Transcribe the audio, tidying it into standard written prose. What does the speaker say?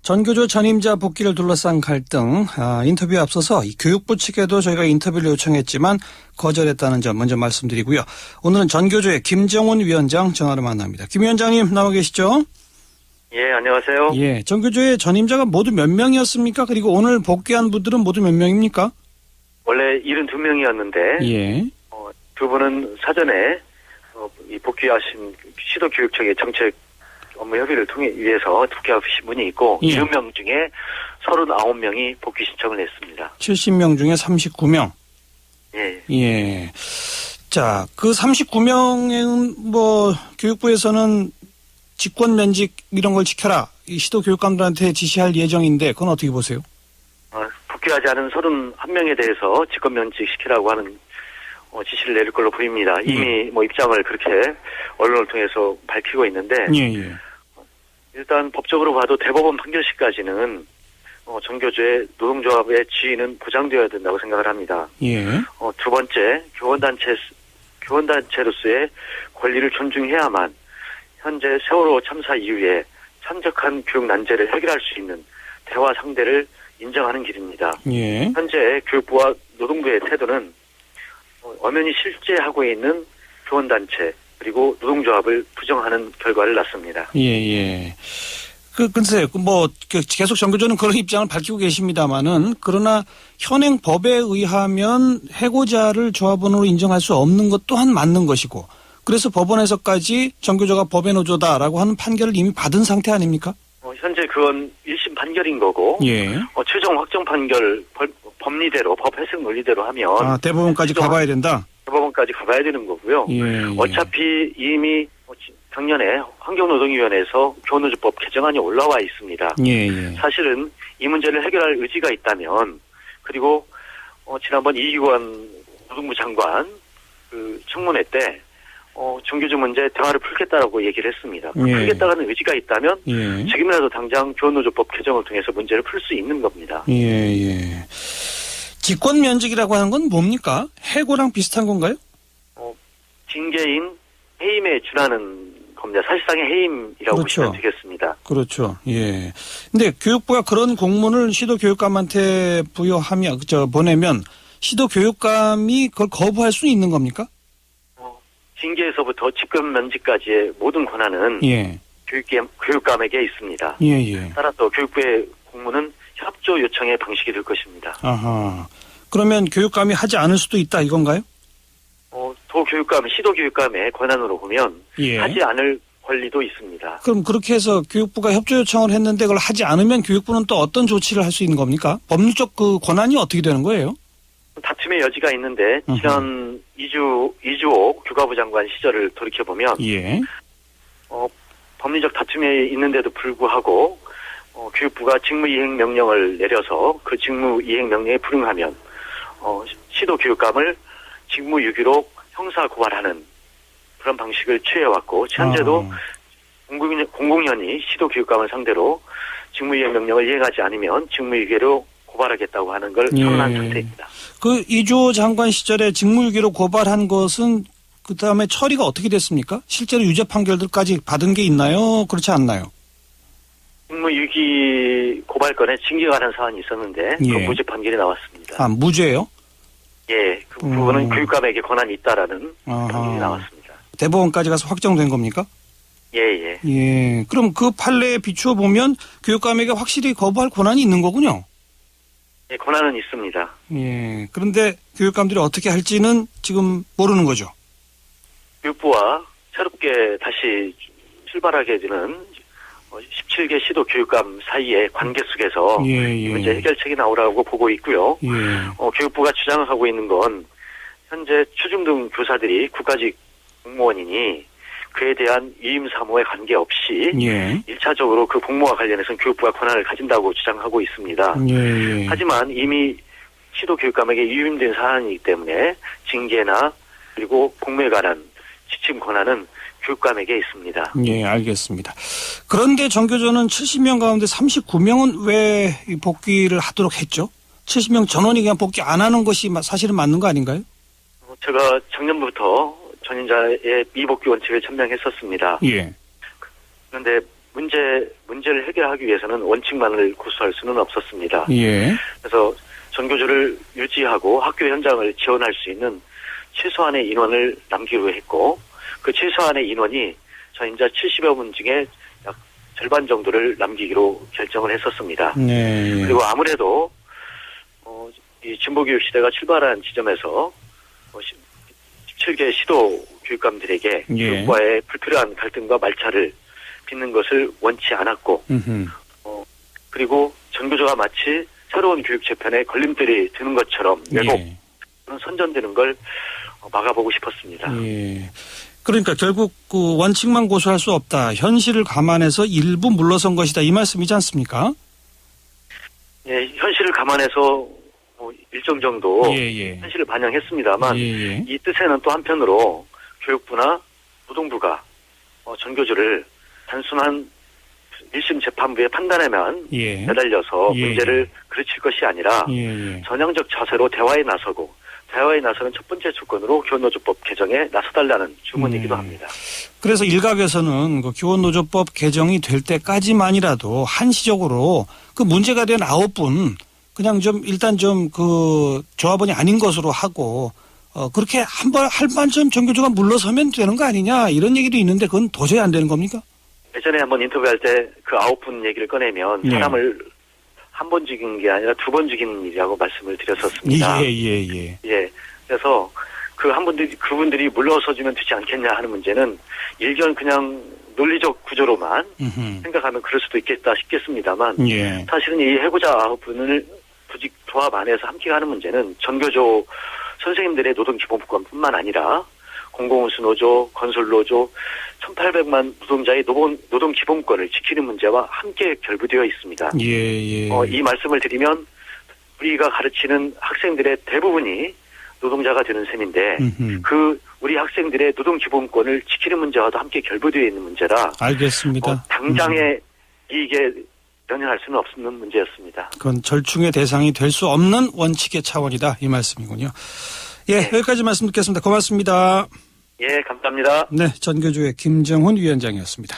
전교조 전임자 복귀를 둘러싼 갈등, 인터뷰에 앞서서 교육부 측에도 저희가 인터뷰를 요청했지만 거절했다는 점 먼저 말씀드리고요. 오늘은 전교조의 김정훈 위원장 전화로 만납니다. 김 위원장님 나와 계시죠? 예, 안녕하세요. 예, 전교조의 전임자가 모두 몇 명이었습니까? 그리고 오늘 복귀한 분들은 모두 몇 명입니까? 원래 72명이었는데 예. 두 분은 사전에 이 복귀하신 시도교육청의 정책 업무 협의를 위해서 복귀하신 분이 있고 70명 중에 39명이 복귀 신청을 했습니다. 70명 중에 39명. 예. 예. 자, 그 39명은 교육부에서는 직권 면직 이런 걸 지켜라. 이 시도 교육감들한테 지시할 예정인데 그건 어떻게 보세요? 복귀하지 않은 31명에 대해서 직권 면직 시키라고 하는 지시를 내릴 걸로 보입니다. 이미 입장을 그렇게 언론을 통해서 밝히고 있는데 일단 법적으로 봐도 대법원 판결시까지는 전교조의 노동조합의 지위는 보장되어야 된다고 생각을 합니다. 두 번째, 교원단체로서의 권리를 존중해야만 현재 세월호 참사 이후에 산적한 교육 난제를 해결할 수 있는 대화 상대를 인정하는 길입니다. 현재 교육부와 노동부의 태도는 엄연히 실제하고 있는 교원단체 그리고 노동조합을 부정하는 결과를 낳습니다. 글쎄, 계속 전교조는 그런 입장을 밝히고 계십니다만은, 그러나 현행 법에 의하면 해고자를 조합원으로 인정할 수 없는 것 또한 맞는 것이고, 그래서 법원에서까지 전교조가 법의 노조다라고 하는 판결을 이미 받은 상태 아닙니까? 현재 그건 1심 판결인 거고, 최종 확정 판결 법리대로, 법 해석 논리대로 하면. 대법원까지 가봐야 된다? 대법원까지 가봐야 되는 거고요. 어차피 이미 작년에 환경노동위원회에서 교원노조법 개정안이 올라와 있습니다. 사실은 이 문제를 해결할 의지가 있다면, 그리고 지난번 이기권 노동부 장관 그 청문회 때 전교조 문제 대화를 풀겠다라고 얘기를 했습니다. 풀겠다라는 의지가 있다면 지금이라도 당장 교원노조법 개정을 통해서 문제를 풀 수 있는 겁니다. 직권 면직이라고 하는 건 뭡니까? 해고랑 비슷한 건가요? 징계인 해임에 준하는 겁니다. 사실상의 해임이라고 보시면 되겠습니다. 그렇죠. 근데 교육부가 그런 공문을 시도교육감한테 보내면 시도교육감이 그걸 거부할 수 있는 겁니까? 징계에서부터 직권 면직까지의 모든 권한은 교육감에게 있습니다. 따라서 교육부의 공문은 협조 요청의 방식이 될 것입니다. 그러면 교육감이 하지 않을 수도 있다 이건가요? 시도교육감의 권한으로 보면 하지 않을 권리도 있습니다. 그럼 그렇게 해서 교육부가 협조 요청을 했는데 그걸 하지 않으면 교육부는 또 어떤 조치를 할 수 있는 겁니까? 법률적 그 권한이 어떻게 되는 거예요? 다툼의 여지가 있는데 지난 이주옥 교과부 장관 시절을 돌이켜보면 법리적 다툼이 있는데도 불구하고 교육부가 직무이행 명령을 내려서 그 직무이행 명령에 불응하면 시도교육감을 직무유기로 형사고발하는 그런 방식을 취해왔고 현재도 공공연히 시도교육감을 상대로 직무이행 명령을 이행하지 않으면 직무유기로 고발하겠다고 하는 걸 선언한 상태입니다. 그 이주호 장관 시절에 직무유기로 고발한 것은 그다음에 처리가 어떻게 됐습니까? 실제로 유죄 판결들까지 받은 게 있나요? 그렇지 않나요? 직무유기 고발건에 징계가 가는 사안이 있었는데 그 무죄 판결이 나왔습니다. 무죄요? 그 부분은 교육감에게 권한이 있다라는 판결이 나왔습니다. 대법원까지 가서 확정된 겁니까? 그럼 그 판례에 비추어 보면 교육감에게 확실히 거부할 권한이 있는 거군요. 권한은 있습니다. 그런데 교육감들이 어떻게 할지는 지금 모르는 거죠. 교육부와 새롭게 다시 출발하게 되는 17개 시도 교육감 사이의 관계 속에서 이 문제 해결책이 나오라고 보고 있고요. 교육부가 주장을 하고 있는 건 현재 초중등 교사들이 국가직 공무원이니 그에 대한 위임 사무에 관계없이 1차적으로 그 공모와 관련해서는 교육부가 권한을 가진다고 주장하고 있습니다. 하지만 이미 시도 교육감에게 위임된 사안이기 때문에 징계나 그리고 공모에 관한 지침 권한은 교육감에게 있습니다. 알겠습니다. 그런데 전교조는 70명 가운데 39명은 왜 복귀를 하도록 했죠? 70명 전원이 그냥 복귀 안 하는 것이 사실은 맞는 거 아닌가요? 제가 작년부터 전임자의 미복귀 원칙을 천명했었습니다. 그런데 문제를 해결하기 위해서는 원칙만을 고수할 수는 없었습니다. 예. 그래서 전교조를 유지하고 학교 현장을 지원할 수 있는 최소한의 인원을 남기로 했고, 그 최소한의 인원이 저인자 70여 분 중에 약 절반 정도를 남기기로 결정을 했었습니다. 네. 그리고 아무래도 이 진보교육 시대가 출발한 지점에서 17개 시도 교육감들에게 예. 교육과의 불필요한 갈등과 말차를 빚는 것을 원치 않았고, 그리고 전교조가 마치 새로운 교육 재편에 걸림돌이 드는 것처럼 왜곡 선전되는 걸 막아보고 싶었습니다. 예. 그러니까 결국 그 원칙만 고수할 수 없다. 현실을 감안해서 일부 물러선 것이다. 이 말씀이지 않습니까? 예, 현실을 감안해서 일정 정도 현실을 반영했습니다만 이 뜻에는 또 한편으로 교육부나 노동부가 전교조를 단순한 1심 재판부의 판단에만 매달려서 문제를 그르칠 것이 아니라 전향적 자세로 대화에 나서고, 대화에 나서는 첫 번째 조건으로 교원노조법 개정에 나서달라는 주문이기도 합니다. 그래서 일각에서는 그 교원노조법 개정이 될 때까지만이라도 한시적으로 그 문제가 된 9분 그냥 좀 일단 좀 그 조합원이 아닌 것으로 하고 그렇게 할 반쯤 전교조가 물러서면 되는 거 아니냐 이런 얘기도 있는데 그건 도저히 안 되는 겁니까? 예전에 한번 인터뷰할 때 그 9분 얘기를 꺼내면 사람을 한 번 죽인 게 아니라 2번 죽인 일이라고 말씀을 드렸었습니다. 예. 그래서 그분들이 물러서주면 되지 않겠냐 하는 문제는 일견 그냥 논리적 구조로만 생각하면 그럴 수도 있겠다 싶겠습니다만 사실은 이 해고자 9분을 조직 조합 안에서 함께 하는 문제는 전교조 선생님들의 노동기본권뿐만 아니라 공공운수노조, 건설노조, 1,800만 노동자의 노동기본권을 지키는 문제와 함께 결부되어 있습니다. 이 말씀을 드리면 우리가 가르치는 학생들의 대부분이 노동자가 되는 셈인데 그 우리 학생들의 노동기본권을 지키는 문제와도 함께 결부되어 있는 문제라 알겠습니다. 당장의 이익에 연연할 수는 없는 문제였습니다. 그건 절충의 대상이 될 수 없는 원칙의 차원이다 이 말씀이군요. 여기까지 말씀 듣겠습니다. 고맙습니다. 예, 감사합니다. 네, 전교조의 김정훈 위원장이었습니다.